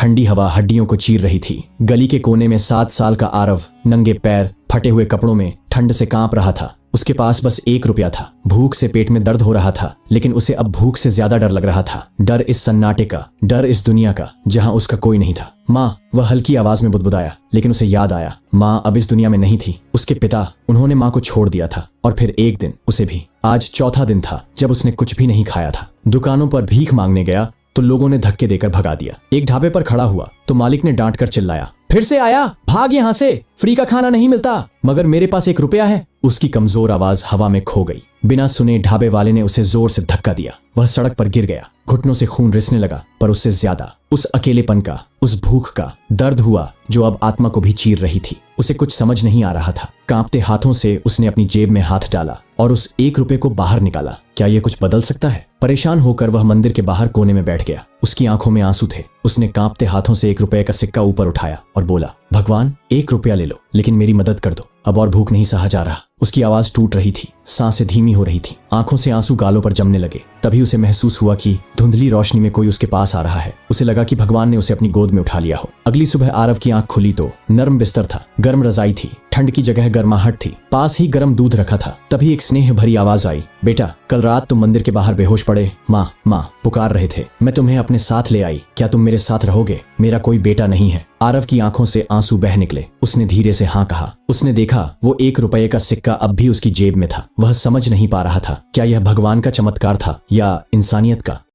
ठंडी हवा हड्डियों को चीर रही थी। गली के कोने में 7 साल का आरव नंगे पैर फटे हुए कपड़ों में ठंड से कांप रहा था। उसके पास बस 1 रुपया था। भूख से पेट में दर्द हो रहा था, लेकिन उसे अब भूख से ज्यादा डर लग रहा था। डर इस सन्नाटे का, डर इस दुनिया का जहां उसका कोई नहीं था। माँ, वह हल्की आवाज में बुदबुदाया, लेकिन उसे याद आया माँ अब इस दुनिया में नहीं थी। उसके पिता, उन्होंने माँ को छोड़ दिया था, और फिर एक दिन उसे भी। आज चौथा दिन था जब उसने कुछ भी नहीं खाया था। दुकानों पर भीख मांगने गया तो लोगों ने धक्के देकर भगा दिया। एक ढाबे पर खड़ा हुआ तो मालिक ने डांट कर चिल्लाया, फिर से आया, भाग यहां से, फ्री का खाना नहीं मिलता। मगर मेरे पास 1 रुपया है। उसकी कमजोर आवाज हवा में खो गई। बिना सुने ढाबे वाले ने उसे जोर से धक्का दिया। वह सड़क पर गिर गया। घुटनों से खून रिसने लगा, पर उससे ज्यादा उस अकेलेपन का, उस भूख का दर्द हुआ जो अब आत्मा को भी चीर रही थी। उसे कुछ समझ नहीं आ रहा था। कांपते हाथों से उसने अपनी जेब में हाथ डाला और उस 1 रुपये को बाहर निकाला। क्या यह कुछ बदल सकता है? परेशान होकर वह मंदिर के बाहर कोने में बैठ गया। उसकी आंखों में आंसू थे। उसने कांपते हाथों से 1 रुपये का सिक्का ऊपर उठाया और बोला, भगवान 1 रुपया ले लो, लेकिन मेरी मदद कर दो। अब और भूख नहीं सहा जा रहा। उसकी आवाज टूट रही थी, सांसें धीमी हो रही थी, आंखों से आंसू गालों पर जमने लगे। तभी उसे महसूस हुआ कि धुंधली रोशनी में कोई उसके पास आ रहा है। उसे लगा कि भगवान ने उसे अपनी गोद में उठा लिया हो। अगली सुबह आरव की आंख खुली तो नरम बिस्तर था, गर्म रजाई थी, ठंड की जगह गर्माहट थी, पास ही गर्म दूध रखा था। तभी एक स्नेह भरी आवाज आई, बेटा, कल रात तुम मंदिर के बाहर बेहोश पड़े माँ माँ पुकार रहे थे। मैं तुम्हें अपने साथ ले आई, क्या तुम मेरे साथ रहोगे? मेरा कोई बेटा नहीं है। आरव की आंखों से आंसू बह निकले। उसने धीरे से हाँ कहा। उसने देखा वो 1 रुपये का सिक्का अब भी उसकी जेब में था। वह समझ नहीं पा रहा था क्या यह भगवान का चमत्कार था या इंसानियत का।